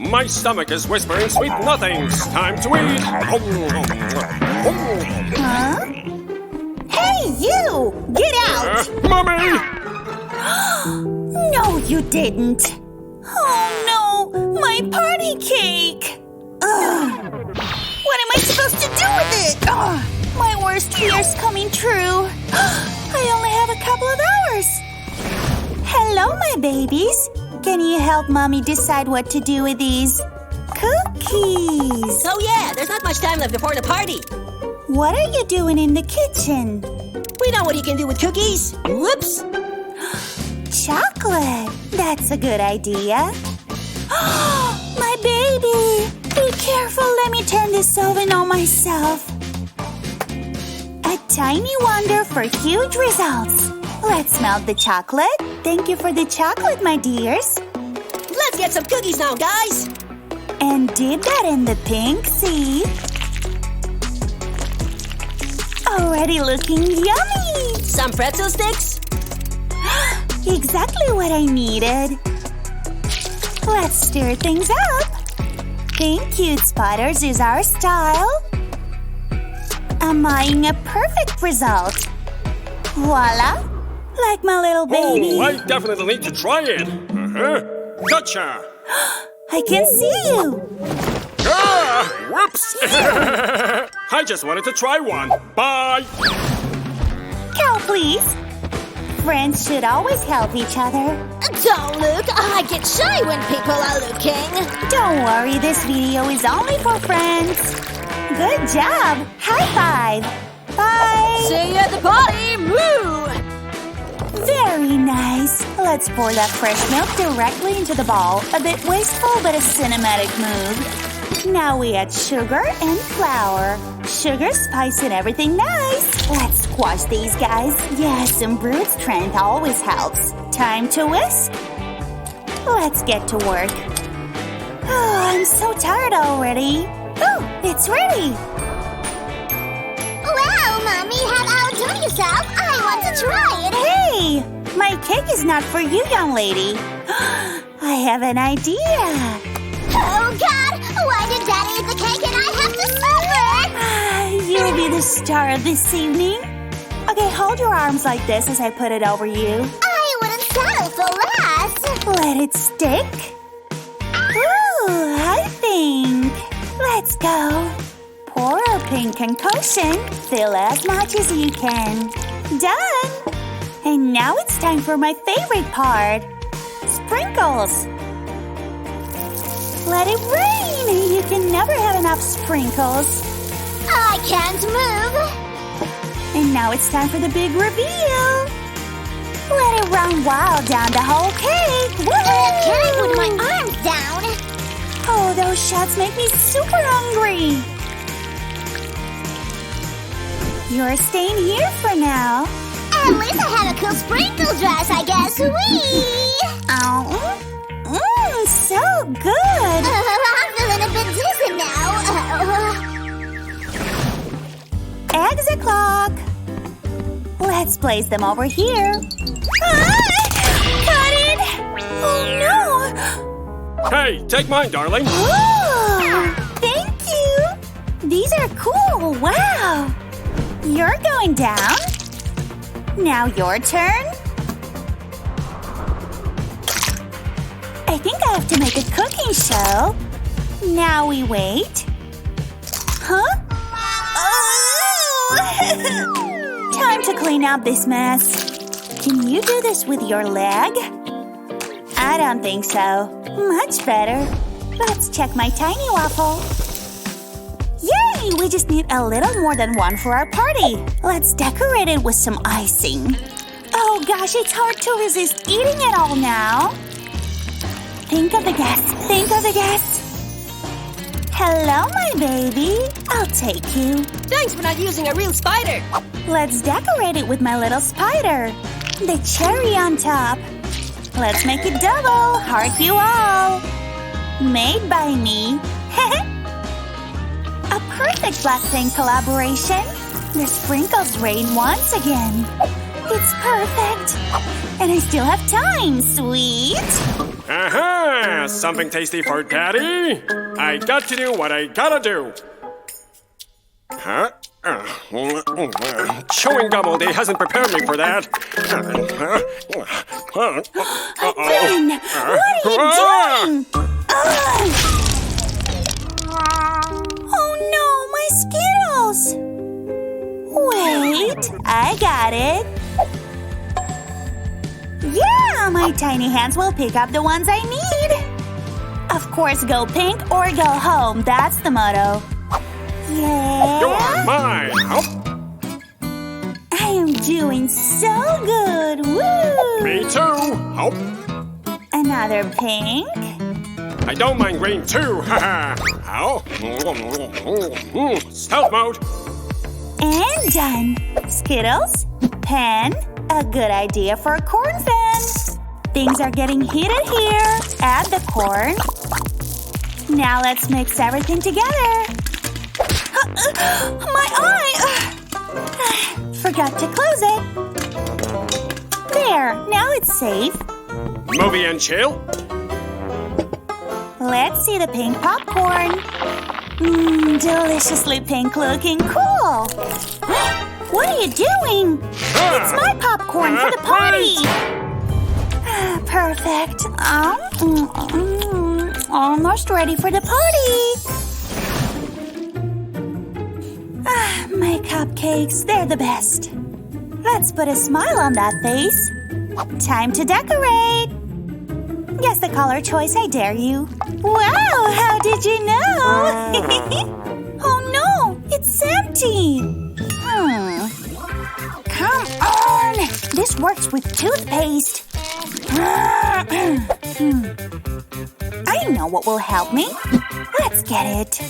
My stomach is whispering sweet nothings. Time to eat. Huh? Hey, you! Get out! Mommy! No, you didn't. Oh, no! My party cake! Ugh. What am I supposed to do with it? Ugh. My worst fear's coming true. I only have a couple of hours. Hello, my babies. Can you help Mommy decide what to do with these cookies? Oh yeah, there's not much time left before the party. What are you doing in the kitchen? We know what you can do with cookies. Whoops! Chocolate. That's a good idea. My baby! Be careful, let me turn this oven on myself. A tiny wonder for huge results. Let's melt the chocolate. Thank you for the chocolate, my dears. Let's get some cookies now, guys. And dip that in the pink sea. Already looking yummy. Some pretzel sticks? Exactly what I needed. Let's stir things up. Pink cute spiders is our style. I'm eyeing a perfect result. Voila! Like my little baby. Oh, I definitely need to try it. Gotcha! I can see you. Ah! Whoops! I just wanted to try one. Bye! Cow, please. Friends should always help each other. Don't look. I get shy when people are looking. Don't worry, this video is only for friends. Good job. High five. Bye. See you at the party. Moo! Very nice. Let's pour that fresh milk directly into the bowl. A bit wasteful, but a cinematic move. Now we add sugar and flour. Sugar, spice, and everything nice. Let's squash these guys. Yes, and brute strength always helps. Time to whisk. Let's get to work. Oh, I'm so tired already. Oh, it's ready. Wow, Mommy, how outdone yourself. I want to try it. Hey, my cake is not for you, young lady. I have an idea. Oh, God! Why did Daddy eat the cake and I have to suffer? You'll be the star of this evening. Okay, hold your arms like this as I put it over you. I wouldn't settle for less. Let it stick. Ooh, I think. Let's go. Pour a pink concoction. Fill as much as you can. Done. And now it's time for my favorite part. Sprinkles. Let it rain. You can never have enough sprinkles. I can't move. And now it's time for the big reveal. Let it run wild down the whole cake. Woo! I can't put my arms down. Oh, those shots make me super hungry. You're staying here for now. At least I have a cool sprinkle dress, I guess. Whee! Oh, so good. I'm feeling a bit dizzy now. Eggs o'clock. Let's place them over here. Got it! Oh, no! Hey, take mine, darling. Oh, thank you. These are cool. Wow. You're going down. Now your turn. I think I have to make a cooking show. Now we wait. Huh? Oh. Time to clean up this mess. Can you do this with your leg? I don't think so. Much better. Let's check my tiny waffle. Yay! We just need a little more than one for our party. Let's decorate it with some icing. Oh gosh, it's hard to resist eating it all now. Think of the guests. Think of the guests. Hello, my baby. I'll take you. Thanks for not using a real spider. Let's decorate it with my little spider. The cherry on top. Let's make it double. Heart you all. Made by me. A perfect Blackpink collaboration. The sprinkles rain once again. It's perfect. And I still have time, sweet. Aha! Something tasty for Daddy? I got to do what I gotta do. Huh? Chewing gum all day hasn't prepared me for that. Ben, what are you doing? Oh no, my Skittles! Wait, I got it. Yeah, my tiny hands will pick up the ones I need. Of course, go pink or go home. That's the motto. Yeah. You're mine. I am doing so good. Woo! Me too. Another pink. I don't mind green too. Stealth mode. And done. Skittles, pen, a good idea for a corn fan. Things are getting heated here. Add the corn. Now let's mix everything together. My eye! Forgot to close it. There, now it's safe. Movie and chill. Let's see the pink popcorn. Deliciously pink looking. Cool. What are you doing? It's my popcorn for the party. Perfect. Almost ready for the party. My cupcakes, they're the best. Let's put a smile on that face. Time to decorate. Guess the color choice, I dare you. Wow, how did you know? Oh no, it's empty. Come on. This works with toothpaste. I know what will help me. Let's get it.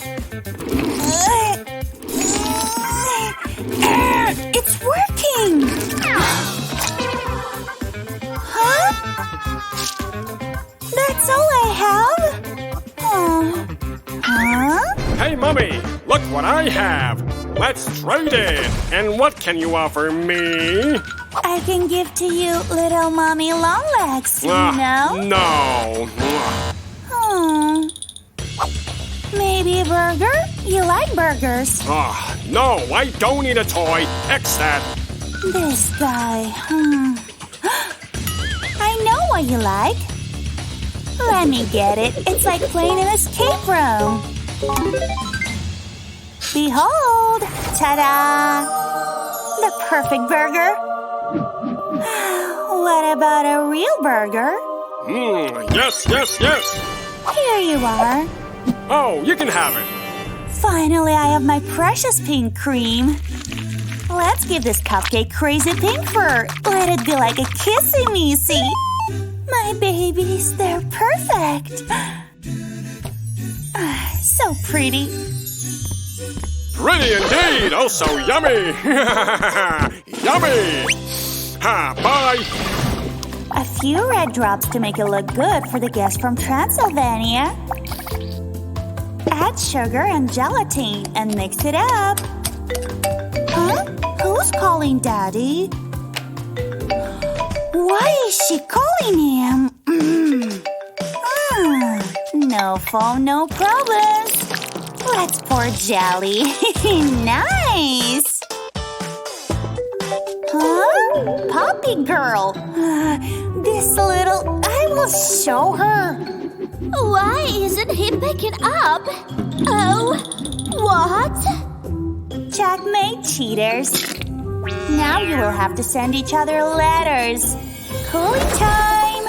It's working! Huh? That's all I have? Huh? Hey, Mommy, look what I have. Let's trade it. And what can you offer me? I can give to you little mommy long legs, you know? No. Maybe a burger? You like burgers. No, I don't need a toy. X that. This guy. I know what you like. Let me get it. It's like playing an escape room. Behold! Ta-da! The perfect burger. What about a real burger? Yes. Here you are. Oh, you can have it. Finally, I have my precious pink cream. Let's give this cupcake crazy pink fur. Let it be like a kissy-missy. My babies, they're perfect. So pretty. Pretty indeed. Also yummy. Yummy. Bye. A few red drops to make it look good for the guests from Transylvania. Add sugar and gelatin and mix it up. Huh? Who's calling Daddy? Why is she calling him? No phone, no problems. Let's pour jelly. Nice. Huh? Poppy girl. This little... I will show her. Why isn't he picking up? Oh, what? Checkmate, cheaters. Now you will have to send each other letters. Cooling time.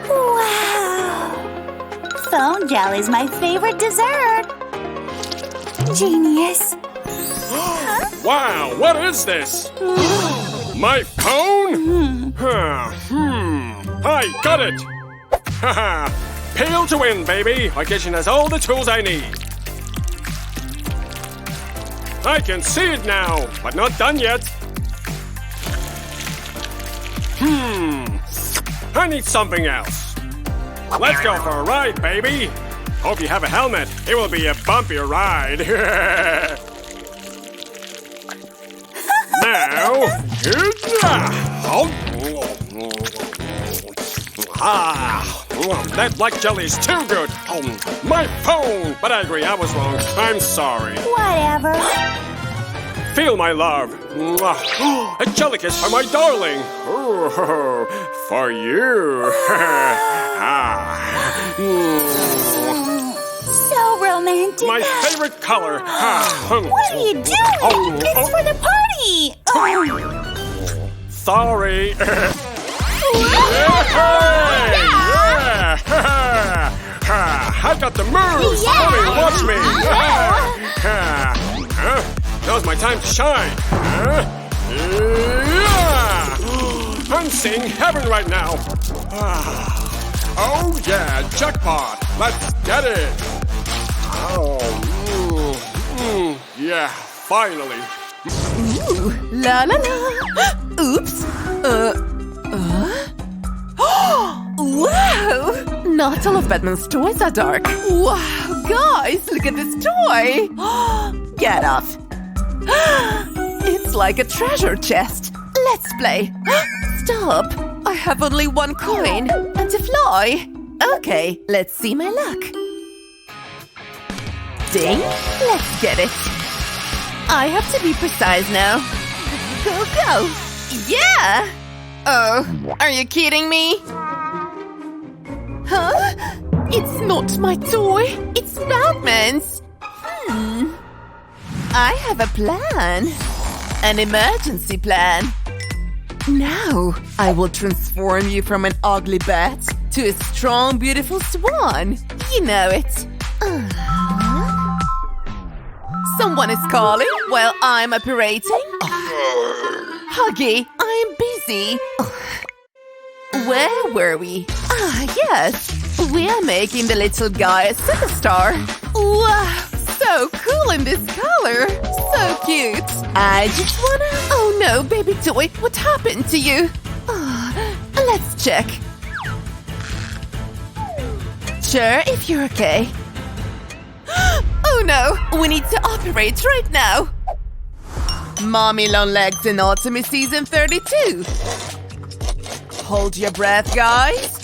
Wow. Phone gel is my favorite dessert. Genius. Huh? Wow, what is this? My phone? I got it! Haha! Pale to win, baby! My kitchen has all the tools I need. I can see it now, but not done yet. I need something else. Let's go for a ride, baby! Hope you have a helmet. It will be a bumpy ride. Now, That black jelly is too good. Oh, my phone. But I agree, I was wrong. I'm sorry. Whatever. Feel my love. A jelly kiss for my darling. Ooh, for you. So romantic. My favorite color. What are you doing? It's for the party. Sorry. I got the moves. Mommy, watch me. Now's my time to shine. I'm seeing heaven right now. Oh yeah, jackpot. Let's get it. Yeah, finally. Ooh, la la la. Oops. Wow! Not all of Batman's toys are dark. Wow, guys, look at this toy. Get off. It's like a treasure chest. Let's play. Stop. I have only one coin and a fly. Okay, let's see my luck. Ding. Let's get it. I have to be precise now. Go, go. Yeah! Oh, are you kidding me? Huh? It's not my toy. It's Batman's. I have a plan. An emergency plan. Now, I will transform you from an ugly bat to a strong, beautiful swan. You know it. Someone is calling while I'm operating. Huggy, I'm busy. Where were we? Yes. We are making the little guy a superstar. Wow, so cool in this color. So cute. I just wanna... Oh no, baby toy, what happened to you? Let's check. Sure, if you're okay. Oh no, we need to operate right now. Mommy Long Legs in Autumn Season 32. Hold your breath, guys.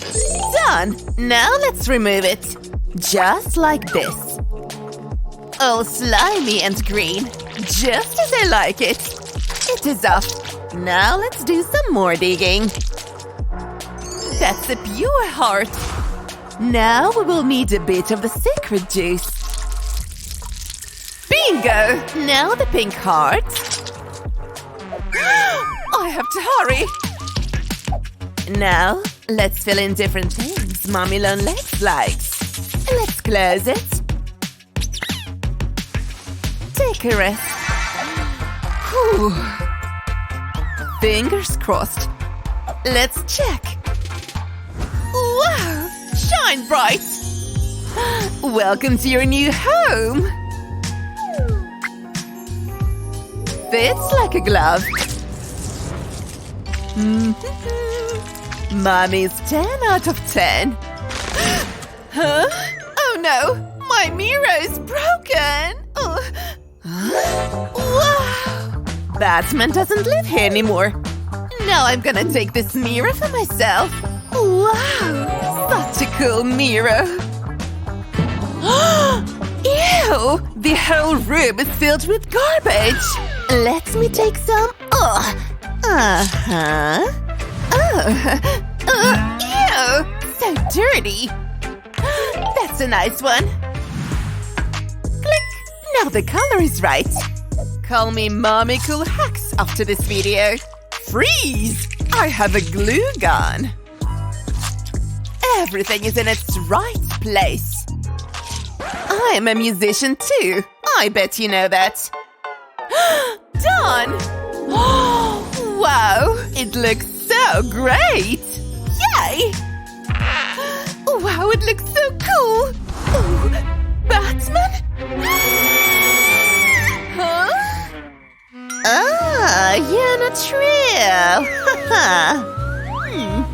Done. Now let's remove it. Just like this. All slimy and green. Just as I like it. It is off. Now let's do some more digging. That's a pure heart. Now we will need a bit of the sacred juice. Bingo! Now the pink heart. I have to hurry. Now, let's fill in different things Mommy Long Legs likes. Let's close it. Take a rest. Whew. Fingers crossed. Let's check. Wow! Shine bright! Welcome to your new home! Fits like a glove. Mommy's 10 out of 10. Huh? Oh no! My mirror is broken! Wow! Batman doesn't live here anymore. Now I'm gonna take this mirror for myself. Wow! Such a cool mirror. Ew! The whole room is filled with garbage. Let me take some. Ew! So dirty. That's a nice one. Click. Now the color is right. Call me Mommy Cool Hacks after this video. Freeze! I have a glue gun. Everything is in its right place. I'm a musician too. I bet you know that. Done! Wow, it looks so great! Yay! Wow, it looks so cool! Ooh, Batman? Huh? You're not real!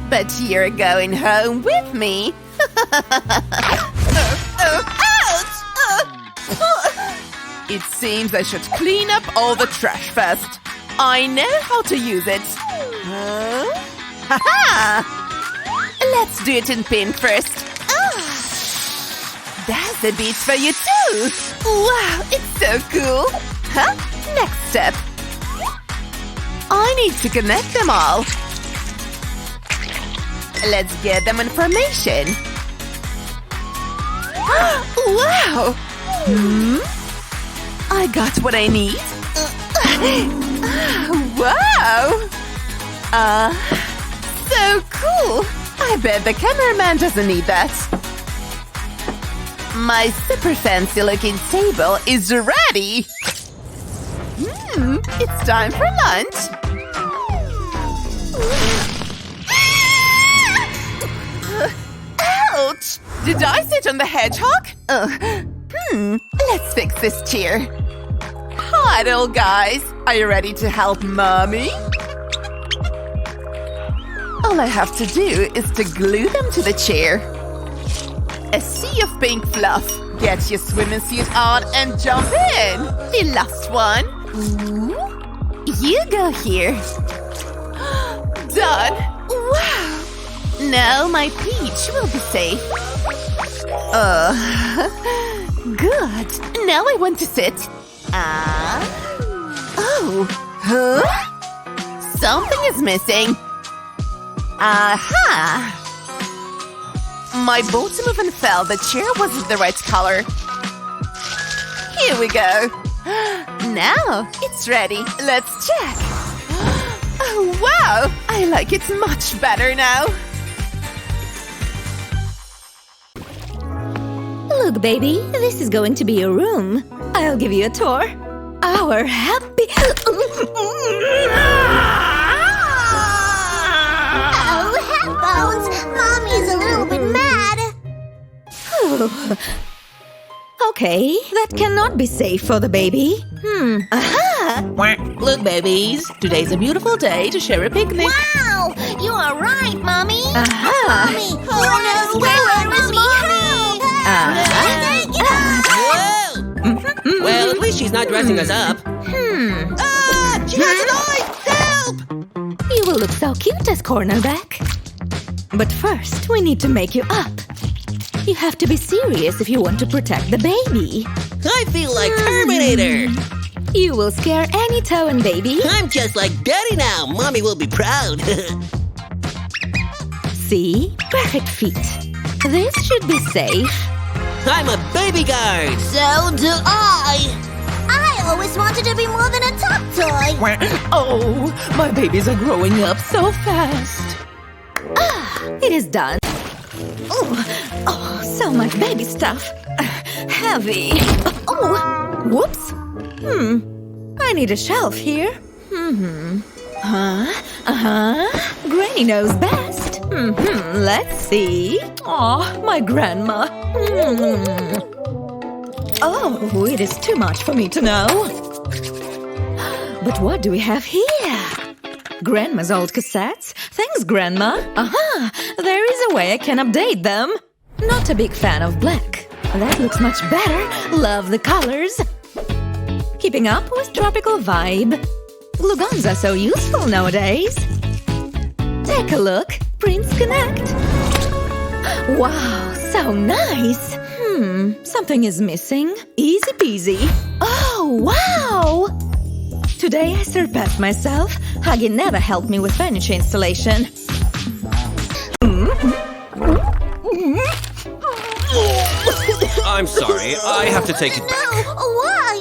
But you're going home with me! Ouch! It seems I should clean up all the trash first. I know how to use it. Ha-ha! Let's do it in pink first. That's a beach for you too. Wow, it's so cool. Huh? Next step. I need to connect them all. Let's get them in formation. Wow! I got what I need. Wow! So cool! I bet the cameraman doesn't need that. My super fancy looking table is ready. It's time for lunch. Ouch! Did I sit on the hedgehog? Let's fix this chair. Hi, little guys. Are you ready to help Mommy? All I have to do is to glue them to the chair. A sea of pink fluff. Get your swimming suit on and jump in. The last one. You go here. Done. Wow. Now my peach will be safe. Good. Now I want to sit. Oh. Huh? Something is missing. Aha! My bottom even fell. The chair wasn't the right color. Here we go. Now it's ready. Let's check. Oh, wow! I like it much better now. Look, baby, this is going to be your room. I'll give you a tour. Our happy... Oh, headphones! Mommy's a little bit mad. Okay, that cannot be safe for the baby. Aha! Look, babies, today's a beautiful day to share a picnic. Wow! You are right, Mommy! Aha! Mommy! Oh, no! Where is Mommy? Whoa! Well, at least she's not dressing us up. Ah! She has an eye! Help! You will look so cute as cornerback. But first, we need to make you up. You have to be serious if you want to protect the baby. I feel like Terminator. You will scare any toe and baby. I'm just like Daddy now. Mommy will be proud. See? Perfect feet. This should be safe. I'm a baby guard. So do I! I always wanted to be more than a top toy! Oh, my babies are growing up so fast. It is done. Oh, so much baby stuff. Heavy. Oh, whoops. I need a shelf here. Granny knows best. Let's see. Oh, my grandma. Oh, it is too much for me to know. But what do we have here? Grandma's old cassettes. Thanks, Grandma. There is a way I can update them. Not a big fan of black. That looks much better. Love the colors. Keeping up with tropical vibe. Glue guns are so useful nowadays. Take a look. Prints connect. Wow, so nice. Something is missing. Easy peasy. Oh, wow! Today I surpassed myself. Huggy never helped me with furniture installation. I'm sorry, I have to take it back. Why?